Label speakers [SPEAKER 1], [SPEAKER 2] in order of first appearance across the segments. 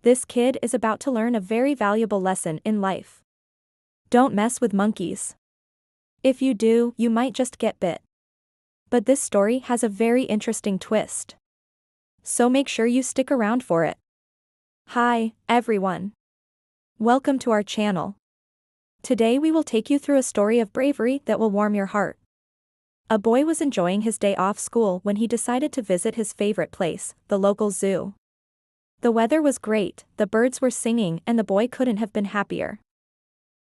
[SPEAKER 1] This kid is about to learn a very valuable lesson in life. Don't mess with monkeys. If you do, you might just get bit. But this story has a very interesting twist. So make sure you stick around for it. Hi, everyone. Welcome to our channel. Today we will take you through a story of bravery that will warm your heart. A boy was enjoying his day off school when he decided to visit his favorite place, the local zoo. The weather was great, the birds were singing, and the boy couldn't have been happier.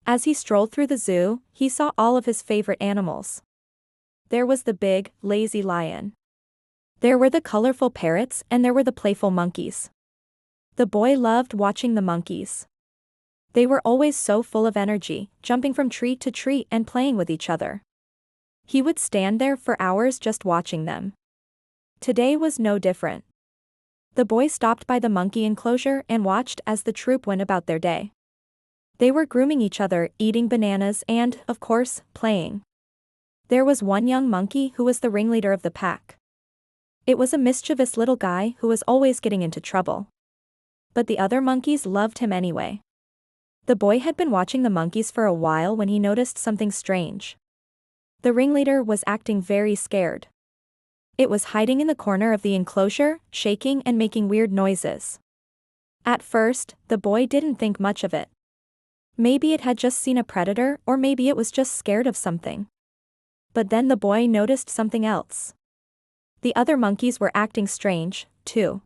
[SPEAKER 1] As he strolled through the zoo, he saw all of his favorite animals. There was the big, lazy lion. There were the colorful parrots, and there were the playful monkeys. The boy loved watching the monkeys. They were always so full of energy, jumping from tree to tree and playing with each other. He would stand there for hours just watching them. Today was no different. The boy stopped by the monkey enclosure and watched as the troop went about their day. They were grooming each other, eating bananas and, of course, playing. There was one young monkey who was the ringleader of the pack. It was a mischievous little guy who was always getting into trouble. But the other monkeys loved him anyway. The boy had been watching the monkeys for a while when he noticed something strange. The ringleader was acting very scared. It was hiding in the corner of the enclosure, shaking and making weird noises. At first, the boy didn't think much of it. Maybe it had just seen a predator, or maybe it was just scared of something. But then the boy noticed something else. The other monkeys were acting strange, too.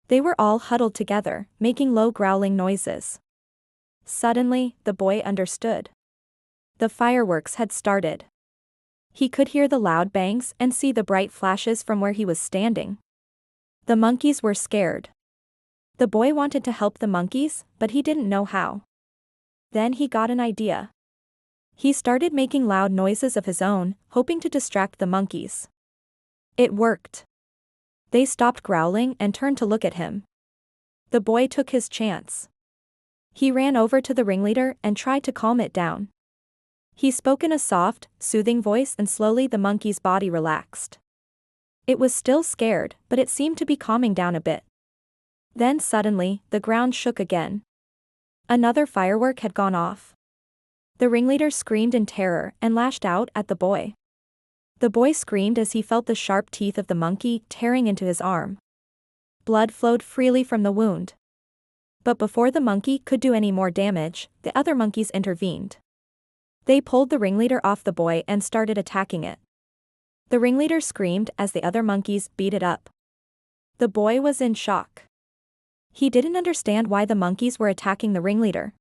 [SPEAKER 1] They were all huddled together, making low growling noises. Suddenly, the boy understood. The fireworks had started. He could hear the loud bangs and see the bright flashes from where he was standing. The monkeys were scared. The boy wanted to help the monkeys, but he didn't know how. Then he got an idea. He started making loud noises of his own, hoping to distract the monkeys. It worked. They stopped growling and turned to look at him. The boy took his chance. He ran over to the ringleader and tried to calm it down. He spoke in a soft, soothing voice and slowly the monkey's body relaxed. It was still scared, but it seemed to be calming down a bit. Then suddenly, the ground shook again. Another firework had gone off. The ringleader screamed in terror and lashed out at the boy. The boy screamed as he felt the sharp teeth of the monkey tearing into his arm. Blood flowed freely from the wound. But before the monkey could do any more damage, the other monkeys intervened. They pulled the ringleader off the boy and started attacking it. The ringleader screamed as the other monkeys beat it up. The boy was in shock. He didn't understand why the monkeys were attacking the ringleader.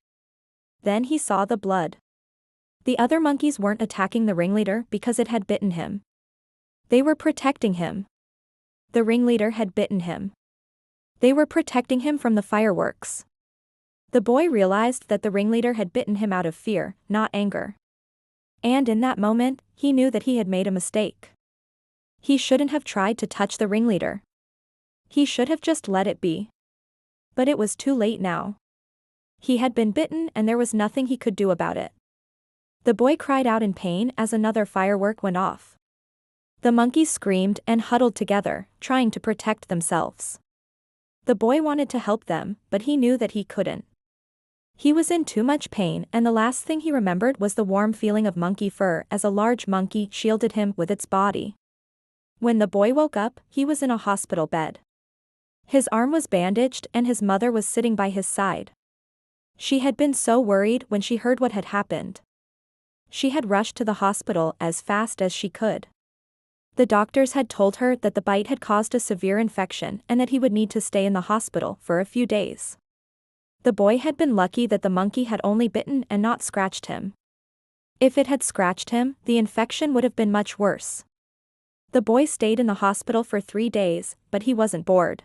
[SPEAKER 1] Then he saw the blood. The other monkeys weren't attacking the ringleader because it had bitten him. They were protecting him. The ringleader had bitten him. They were protecting him from the fireworks. The boy realized that the ringleader had bitten him out of fear, not anger. And in that moment, he knew that he had made a mistake. He shouldn't have tried to touch the ringleader. He should have just let it be. But it was too late now. He had been bitten and there was nothing he could do about it. The boy cried out in pain as another firework went off. The monkeys screamed and huddled together, trying to protect themselves. The boy wanted to help them, but he knew that he couldn't. He was in too much pain and the last thing he remembered was the warm feeling of monkey fur as a large monkey shielded him with its body. When the boy woke up, he was in a hospital bed. His arm was bandaged and his mother was sitting by his side. She had been so worried when she heard what had happened. She had rushed to the hospital as fast as she could. The doctors had told her that the bite had caused a severe infection and that he would need to stay in the hospital for a few days. The boy had been lucky that the monkey had only bitten and not scratched him. If it had scratched him, the infection would have been much worse. The boy stayed in the hospital for 3 days, but he wasn't bored.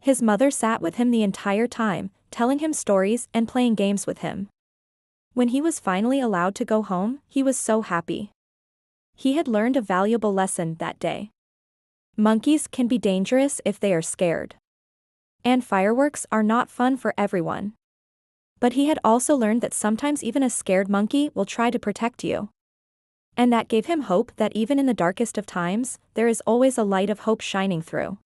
[SPEAKER 1] His mother sat with him the entire time, telling him stories and playing games with him. When he was finally allowed to go home, he was so happy. He had learned a valuable lesson that day. Monkeys can be dangerous if they are scared. And fireworks are not fun for everyone. But he had also learned that sometimes even a scared monkey will try to protect you. And that gave him hope that even in the darkest of times, there is always a light of hope shining through.